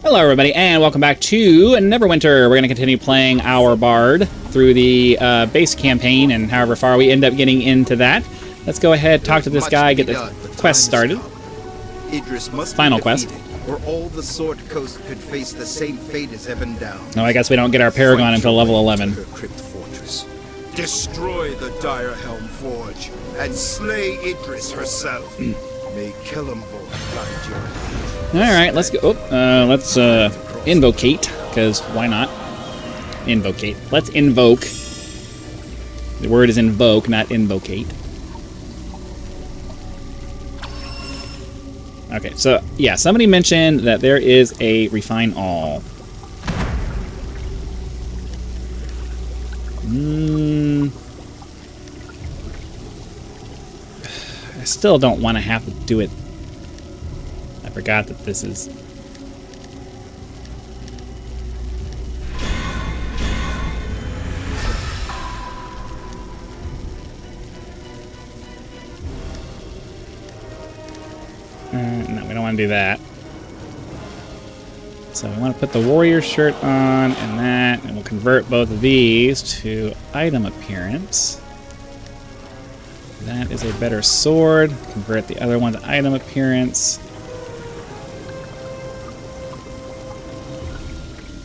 Hello everybody, and welcome back to Neverwinter. We're going to continue playing our bard through the base campaign, and however far we end up getting into that. Let's go ahead, talk to this guy, get the quest started. Idris must Final be quest. defeated, or all the Sword Coast could face the same fate as Ebon Down. No, I guess we don't get our Paragon until level 11. Her crypt fortress. Destroy the Dire Helm Forge and slay Idris herself. May Killamvor guide your hand. Alright, let's go. Let's invocate, because why not? Invocate. Let's invoke. The word is invoke, not invocate. Okay, so, yeah, somebody mentioned that there is a refine all. I still don't want to have to do it. I forgot that this is... no, we don't want to do that. So we want to put the warrior shirt on and that, and we'll convert both of these to item appearance. That is a better sword. Convert the other one to item appearance.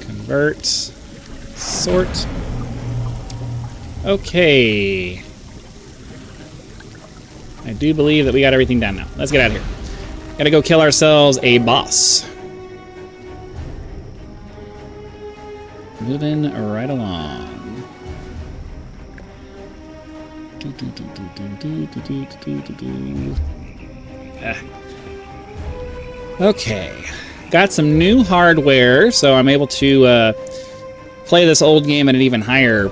Convert. Sort. Okay. I do believe that we got everything done now. Let's get out of here. Gotta go kill ourselves a boss. Moving right along. Okay. Got some new hardware, so I'm able to play this old game at an even higher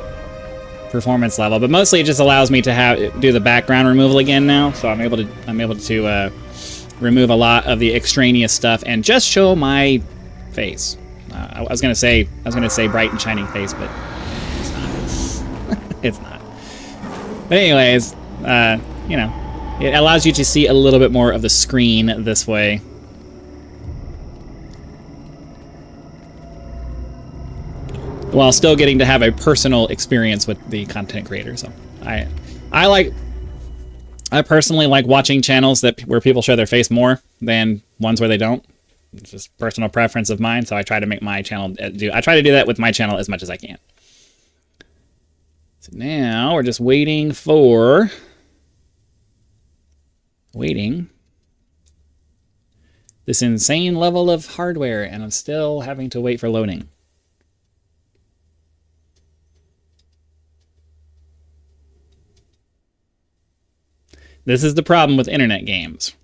performance level. But mostly, it just allows me to do the background removal again now. So I'm able to remove a lot of the extraneous stuff and just show my face. I was gonna say bright and shining face, but it's not. It's not. But anyways, you know, it allows you to see a little bit more of the screen this way. While still getting to have a personal experience with the content creator. So I personally like watching channels where people show their face more than ones where they don't. It's just personal preference of mine, so I try to make my channel I try to do that with my channel as much as I can. So now we're just waiting this insane level of hardware, and I'm still having to wait for loading. This is the problem with internet games.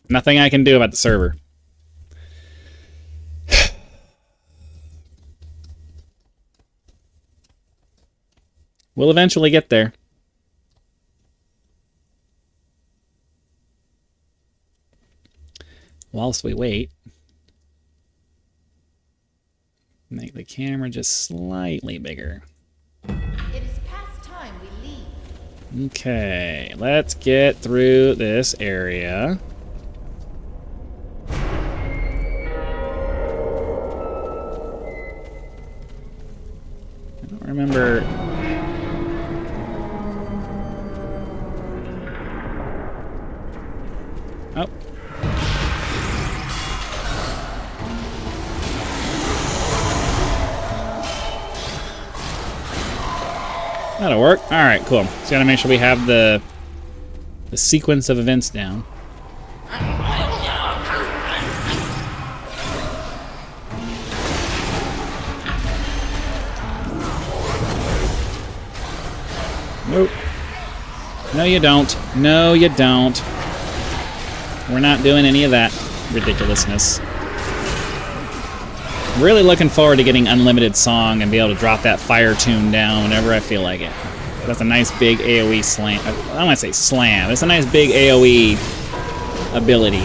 Nothing I can do about the server. We'll eventually get there. Whilst we wait, make the camera just slightly bigger. It is past time we leave. Okay, let's get through this area. I don't remember. Oh. That'll work. All right, cool. So gotta make sure we have the sequence of events down. Nope. No, you don't. No, you don't. We're not doing any of that ridiculousness. Really looking forward to getting unlimited song and be able to drop that fire tune down whenever I feel like it. That's a nice big AoE slam. I don't want to say slam. It's a nice big AoE ability.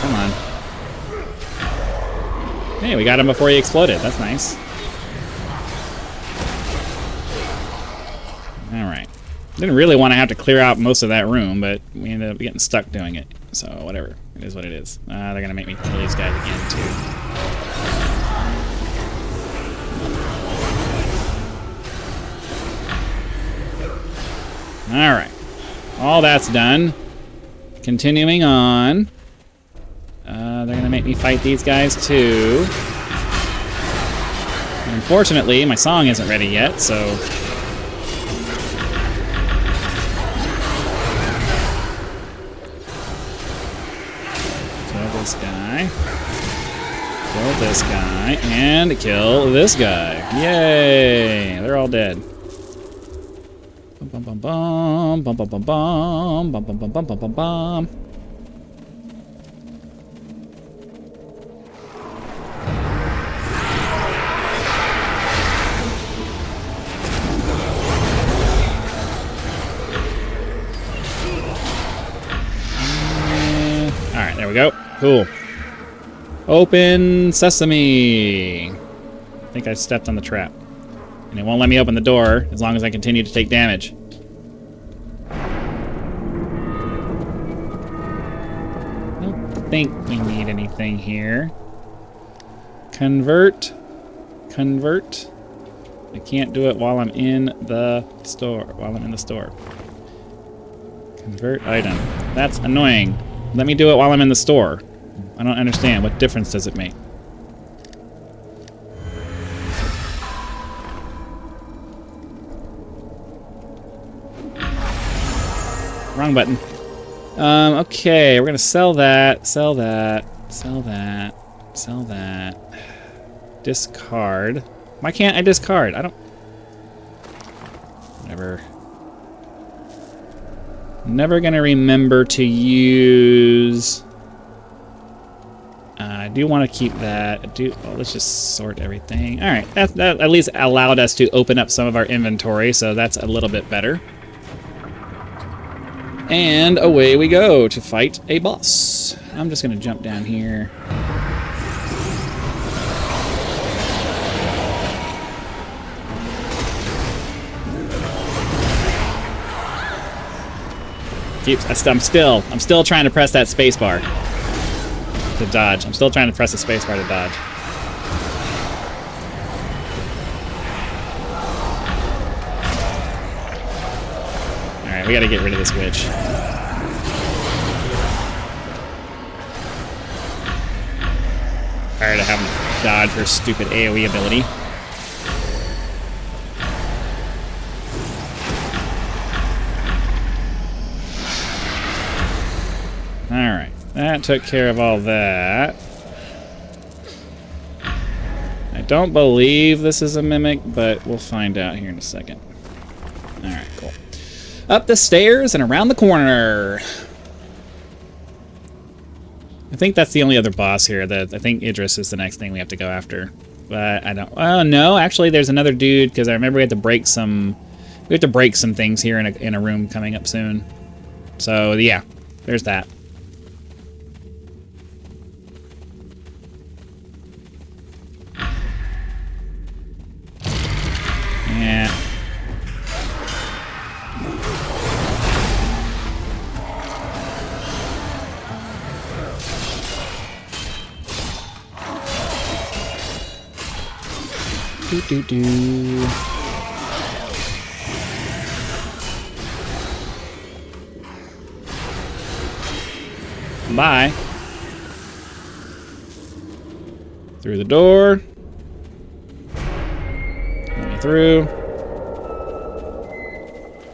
Come on. Hey, we got him before he exploded. That's nice. Alright. Didn't really want to have to clear out most of that room, but we ended up getting stuck doing it. So, whatever. It is what it is. They're going to make me kill these guys again, too. Alright. All that's done. Continuing on. They're going to make me fight these guys, too. Unfortunately, my song isn't ready yet, so... Kill this guy. Kill this guy. And kill this guy. Yay! They're all dead. Bum bum bum bum bum bum bum bum bum bum bum bum bum bum. Alright, there we go. Cool. Open sesame. I think I stepped on the trap. And it won't let me open the door as long as I continue to take damage. I don't think we need anything here. Convert. Convert. I can't do it while I'm in the store. Convert item. That's annoying. Let me do it while I'm in the store. I don't understand. What difference does it make? Wrong button. Okay, we're gonna sell that, sell that, sell that, sell that. Discard. Why can't I discard? I don't... Whatever. Never gonna remember to use... I do want to keep that. Well, let's just sort everything. Alright, that at least allowed us to open up some of our inventory, so that's a little bit better. And away we go to fight a boss. I'm just gonna jump down here. I'm still trying to press that space bar to dodge. I'm still trying to press the space bar to dodge. Alright, we gotta get rid of this witch. Tired of having to dodge her stupid AoE ability. Alright, that took care of all that. I don't believe this is a mimic, but we'll find out here in a second. Alright, cool. Up the stairs and around the corner. I think that's the only other boss here. I think Idris is the next thing we have to go after. But I don't... Oh, no, actually there's another dude, because I remember we have to break some... We have to break some things here in a room coming up soon. So, yeah, there's that. Yeah. Do. Bye. Through the door. Let me through.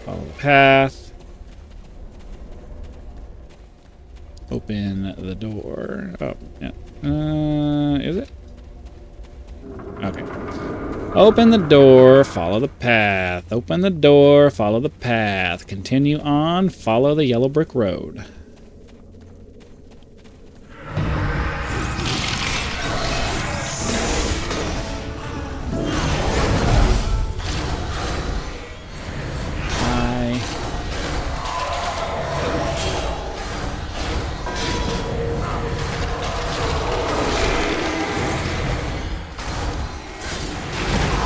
Follow the path. Open the door. Oh, yeah. Is it? Okay. Open the door, follow the path. Open the door, follow the path. Continue on, follow the yellow brick road.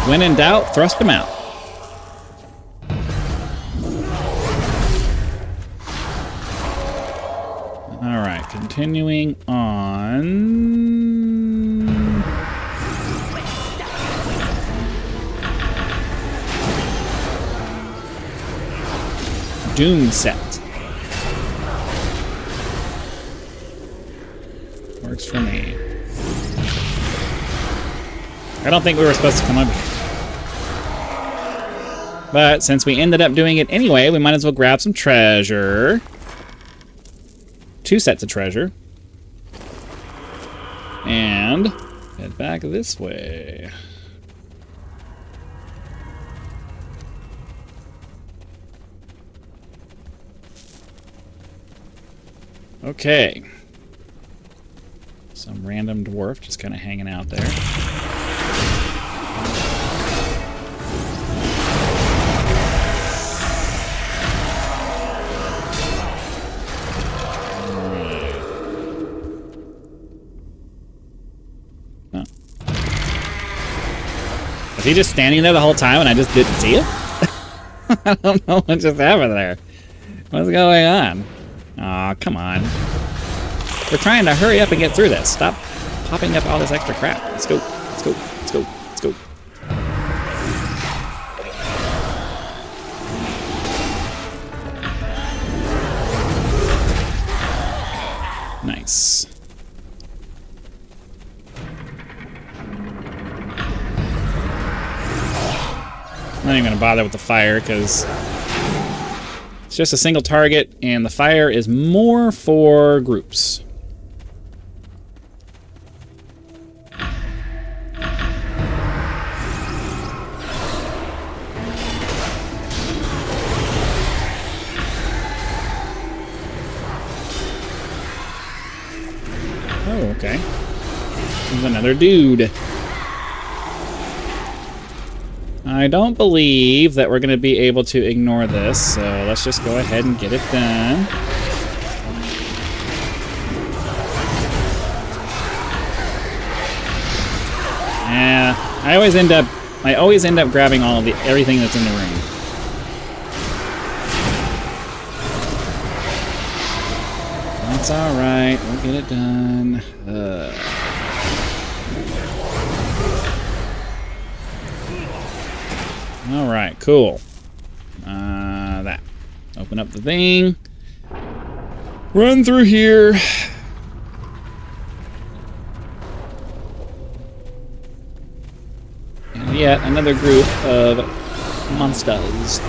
When in doubt, thrust them out. All right, continuing on. Doom set. Works for me. I don't think we were supposed to come over here. But since we ended up doing it anyway, we might as well grab some treasure. 2 sets of treasure. And head back this way. Okay. Some random dwarf just kind of hanging out there. Was he just standing there the whole time and I just didn't see it? I don't know what just happened there. What's going on? Aw, come on. We're trying to hurry up and get through this. Stop popping up all this extra crap. Let's go. Let's go. Let's go. Let's go. Nice. I'm not even going to bother with the fire because it's just a single target and the fire is more for groups. Oh, okay. There's another dude. I don't believe that we're going to be able to ignore this, so let's just go ahead and get it done. Yeah, I always end up grabbing everything that's in the room. That's all right. We'll get it done. All right, cool. That. Open up the thing. Run through here. And yet another group of monsters.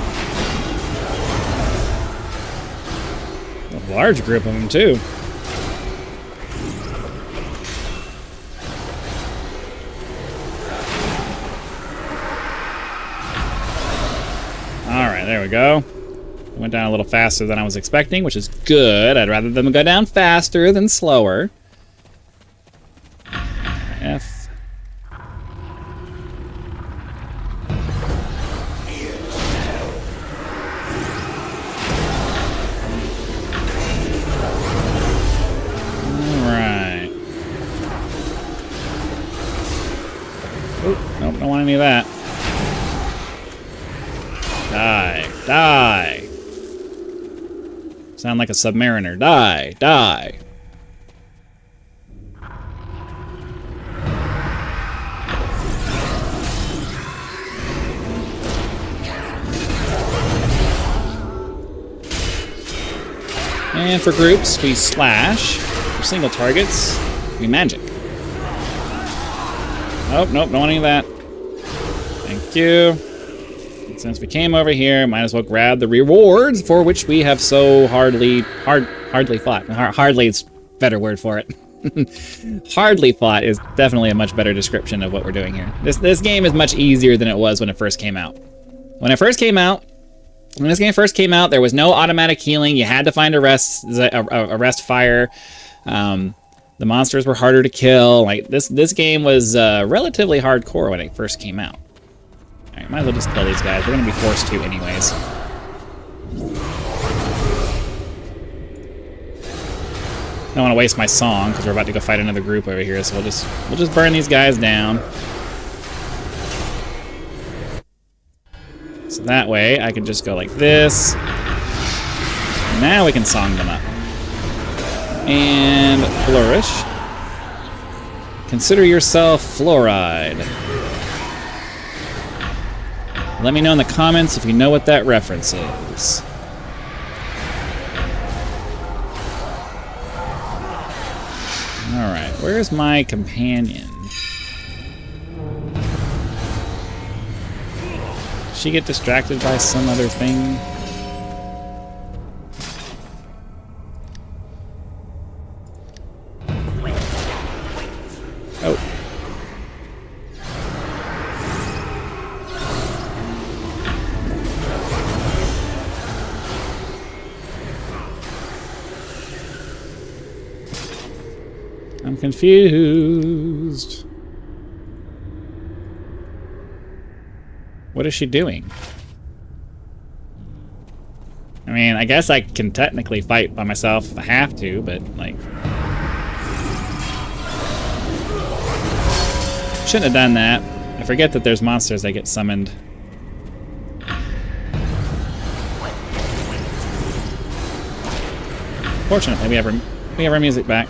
A large group of them, too. There we go. Went down a little faster than I was expecting, which is good. I'd rather them go down faster than slower. F. Alright. Oh, nope, don't want any of that. Die. Die. Sound like a submariner. Die. Die. And for groups, we slash. For single targets, we magic. Oh, nope, don't want any of that. Thank you. Since we came over here, might as well grab the rewards for which we have so hardly fought. Hardly is a better word for it. Hardly fought is definitely a much better description of what we're doing here. This game is much easier than it was when it first came out. When this game first came out, there was no automatic healing. You had to find a rest fire. The monsters were harder to kill. Like this game was relatively hardcore when it first came out. Alright, might as well just kill these guys. We're going to be forced to anyways. Don't want to waste my song because we're about to go fight another group over here, so we'll just burn these guys down. So that way I can just go like this. Now we can song them up. And flourish. Consider yourself fluoride. Let me know in the comments if you know what that reference is. Alright, where's my companion? Did she get distracted by some other thing? Oh. I'm confused. What is she doing? I mean, I guess I can technically fight by myself if I have to, but, like... Shouldn't have done that. I forget that there's monsters that get summoned. Fortunately, we have our music back.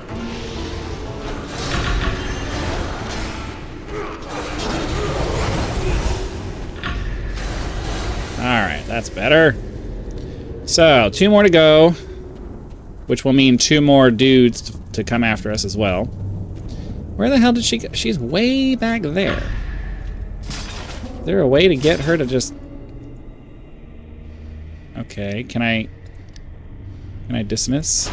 Alright, that's better. So, 2 more to go, which will mean 2 more dudes to come after us as well. Where the hell did she go? She's way back there. Is there a way to get her to just... Okay, can I dismiss?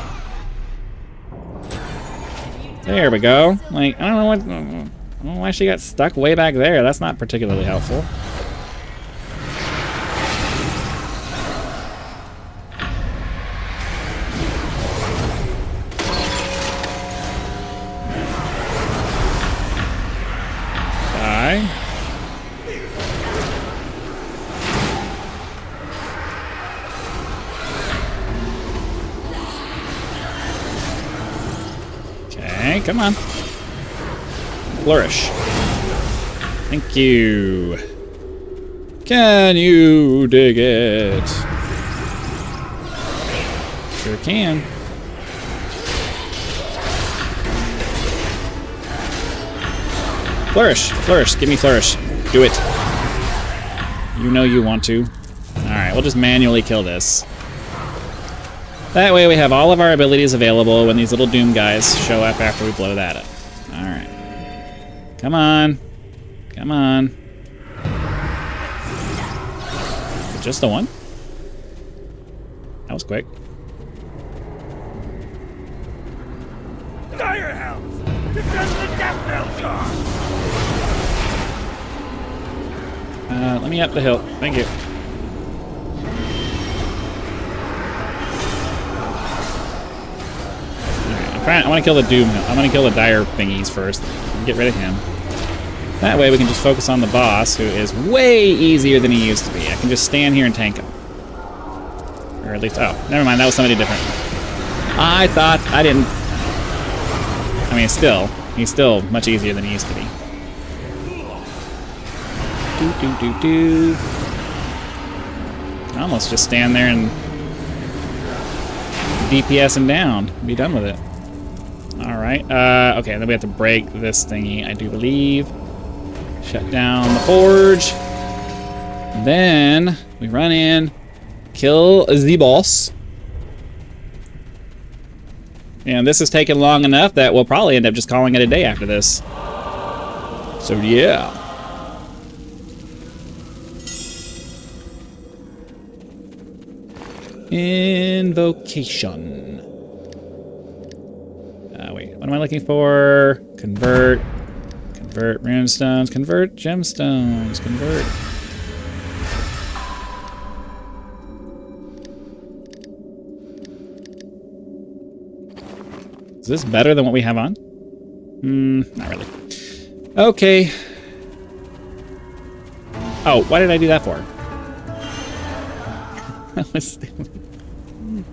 There we go. Like, I don't know why she got stuck way back there. That's not particularly helpful. Okay, come on. Flourish. Thank you. Can you dig it? Sure can. Flourish! Flourish! Give me flourish. Do it. You know you want to. Alright, we'll just manually kill this. That way we have all of our abilities available when these little Doom guys show up after we blow that up. Alright. Come on. Come on. Just the one? That was quick. Dire Hounds! Defend the Death Bell! Let me up the hill. Thank you. I want to kill the Doom. I want to kill the Dire thingies first. Get rid of him. That way we can just focus on the boss, who is way easier than he used to be. I can just stand here and tank him. Or at least... Oh, never mind. That was somebody different. I thought... I didn't... I mean, still. He's still much easier than he used to be. Do. I almost just stand there and... DPS him down. Be done with it. Alright, okay, then we have to break this thingy, I do believe. Shut down the forge. Then we run in, kill the boss. And this has taken long enough that we'll probably end up just calling it a day after this. So yeah. Invocation. Wait, what am I looking for? Convert runestones, convert gemstones, convert. Is this better than what we have on? Not really. Okay. Oh, why did I do that for? That was stupid.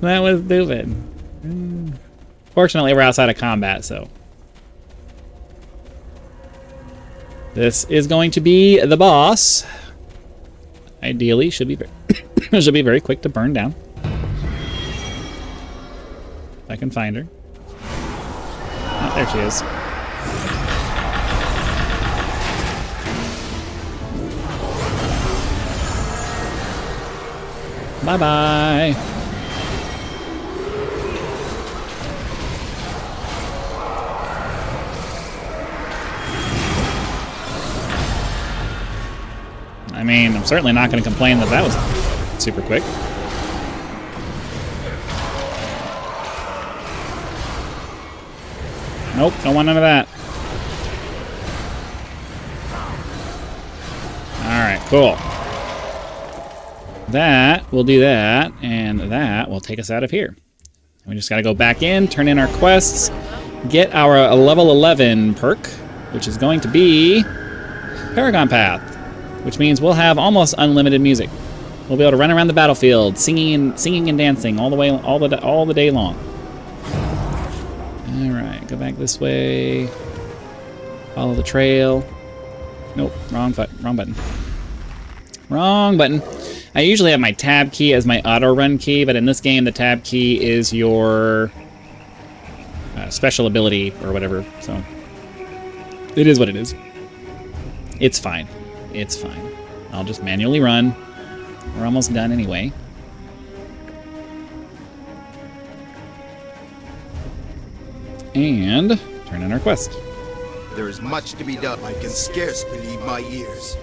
That was stupid. Fortunately, we're outside of combat, so... This is going to be the boss. ideally should be very, should be very quick to burn down. If I can find her. Oh, there she is. Bye-bye. I mean, I'm certainly not going to complain that that was super quick. Nope, don't want none of that. Alright, cool. That will do that, and that will take us out of here. We just got to go back in, turn in our quests, get our level 11 perk, which is going to be Paragon Path, which means we'll have almost unlimited music. We'll be able to run around the battlefield, singing and dancing all the day long. All right, go back this way. Follow the trail. Nope, wrong button. Wrong button. I usually have my tab key as my auto run key, but in this game the tab key is your special ability or whatever. So it is what it is. It's fine. It's fine. I'll just manually run. We're almost done anyway. And turn in our quest. There is much to be done. I can scarce believe my ears.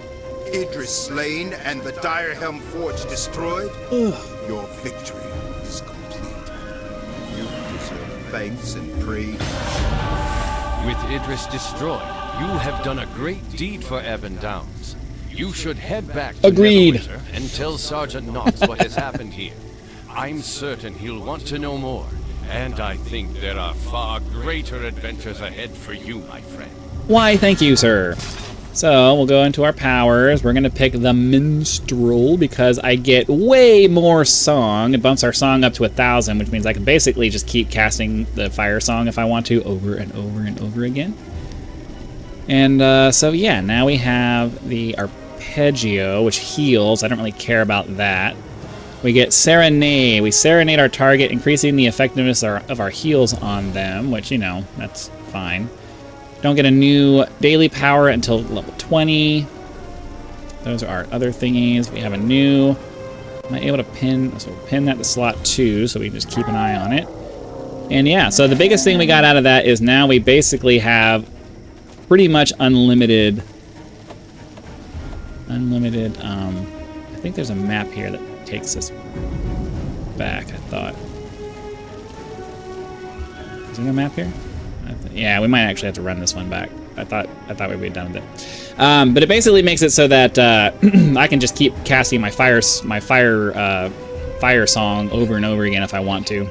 Idris slain and the Dire Helm Forge destroyed? Your victory is complete. You deserve thanks and praise. With Idris destroyed, you have done a great deed for Ebon Downs. You should head back to Neverwinter and tell Sergeant Knox what has happened here. I'm certain he'll want to know more, and I think there are far greater adventures ahead for you, my friend. Why, thank you, sir. So we'll go into our powers. We're gonna pick the Minstrel because I get way more song. It bumps our song up to 1,000, which means I can basically just keep casting the fire song if I want to over and over and over again. And so yeah, now we have the Arpeggio, which heals. I don't really care about that. We get Serenade. We serenade our target, increasing the effectiveness of our heals on them, which, you know, that's fine. Don't get a new daily power until level 20. Those are our other thingies. We have a new... Am I able to pin... So we'll pin that to slot 2, so we just keep an eye on it. And yeah, so the biggest thing we got out of that is now we basically have pretty much unlimited... I think there's a map here that takes us back, I thought. Is there a map here? Yeah, we might actually have to run this one back. I thought we'd be done with it. But it basically makes it so that I can just keep casting my fire song over and over again if I want to.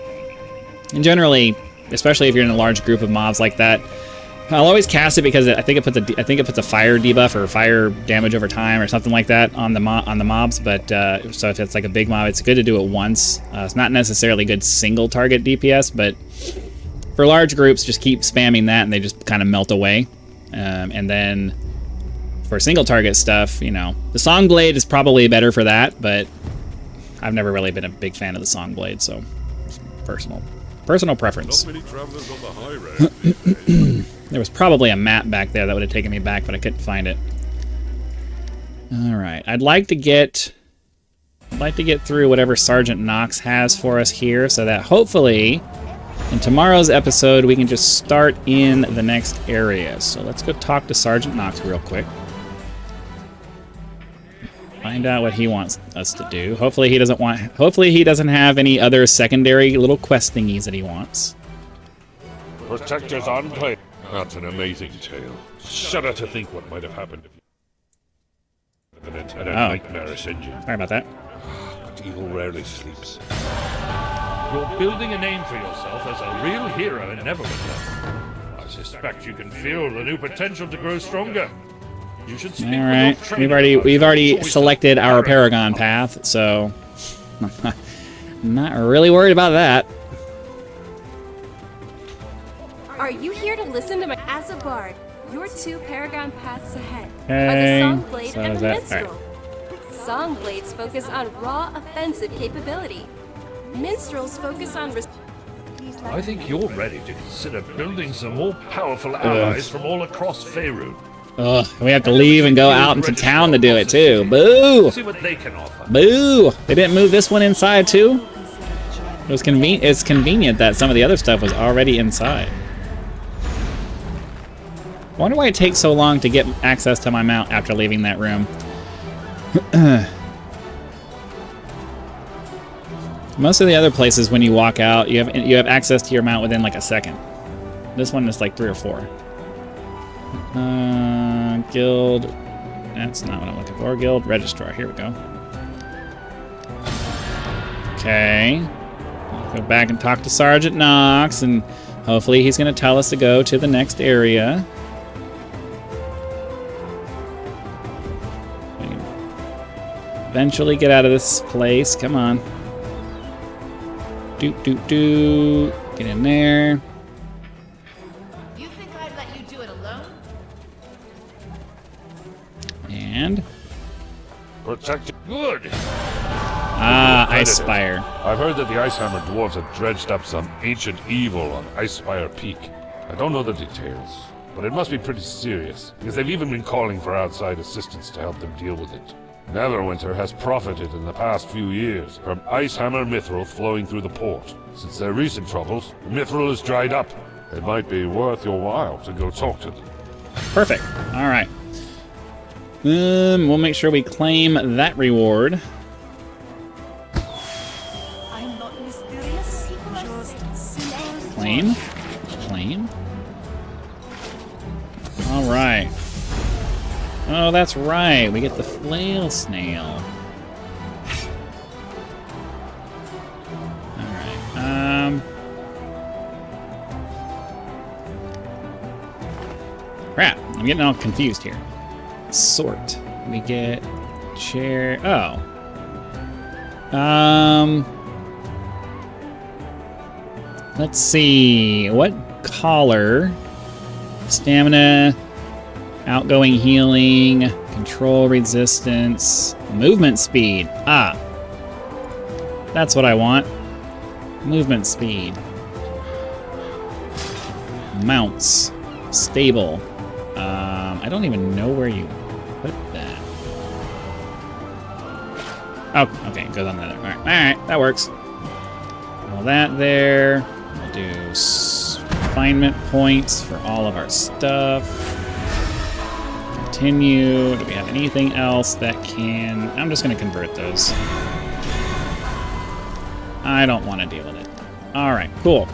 And generally, especially if you're in a large group of mobs like that, I'll always cast it because I think it puts a fire debuff or fire damage over time or something like that on the mobs. But so if it's like a big mob, it's good to do it once. It's not necessarily good single target DPS, but for large groups, just keep spamming that and they just kind of melt away. And then for single target stuff, you know, the Song Blade is probably better for that, but I've never really been a big fan of the Song Blade, so it's personal preference. Not many travelers on the high road. There was probably a map back there that would have taken me back, but I couldn't find it. All right, I'd like to get through whatever Sergeant Knox has for us here, so that hopefully in tomorrow's episode we can just start in the next area. So let's go talk to Sergeant Knox real quick. Find out what he wants us to do. Hopefully he doesn't have any other secondary little quest thingies that he wants. Protectors on play. That's an amazing tale. Shudder to think what might have happened if you had a nightmarish engine. Sorry about that. But evil rarely sleeps. You're building a name for yourself as a real hero in Neverwinter. I suspect you can feel the new potential to grow stronger. You should speak. All right, we've already selected our Paragon path, so I'm not really worried about that. Are you here to listen to my as a bard? Your 2 Paragon paths ahead Okay, are the Song Blade so and is the that- Minstrel. Song blades focus on raw offensive capability. Minstrels focus on... I think you're ready to consider building some more powerful allies from all across Faerun. Ugh, we have to leave and go out into town to do it too. Boo! See what they can offer. Boo! They didn't move this one inside too? It was it's convenient that some of the other stuff was already inside. I wonder why it takes so long to get access to my mount after leaving that room. Most of the other places, when you walk out, you have access to your mount within like a second. This one is like 3 or 4. Guild. That's not what I'm looking for. Guild Registrar. Here we go. Okay. I'll go back and talk to Sergeant Knox, and hopefully he's going to tell us to go to the next area. Eventually get out of this place. Come on. Doot, doot, doot. Get in there. You think I'd let you do it alone? And... Protect. Good. Ah, Ice Spire. I've heard that the Icehammer dwarves have dredged up some ancient evil on Ice Spire Peak. I don't know the details, but it must be pretty serious, because they've even been calling for outside assistance to help them deal with it. Neverwinter has profited in the past few years from Icehammer mithril flowing through the port. Since their recent troubles, the mithril is dried up. It might be worth your while to go talk to them. Perfect. All right. We'll make sure we claim that reward. I'm not mysterious. Just Claim. Claim. All right. Oh, that's right. We get the flail snail. All right. Crap. I'm getting all confused here. Sort. We get chair. Oh. Let's see. What collar? Stamina, outgoing healing, control resistance, movement speed. Ah. That's what I want. Movement speed. Mounts. Stable. I don't even know where you put that. Oh, okay, it goes on the other. All right, that works. All that there. We'll do refinement points for all of our stuff. Continue. Do we have anything else that can... I'm just going to convert those. I don't want to deal with it. All right, cool.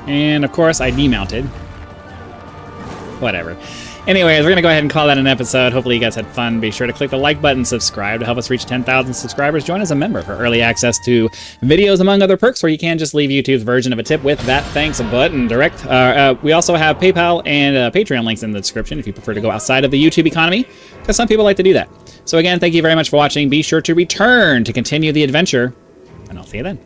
And, of course, I demounted. Whatever. Anyways, we're going to go ahead and call that an episode. Hopefully you guys had fun. Be sure to click the like button, subscribe to help us reach 10,000 subscribers. Join as a member for early access to videos, among other perks, where you can just leave YouTube's version of a tip with that thanks button direct. We also have PayPal and Patreon links in the description if you prefer to go outside of the YouTube economy, because some people like to do that. So again, thank you very much for watching. Be sure to return to continue the adventure, and I'll see you then.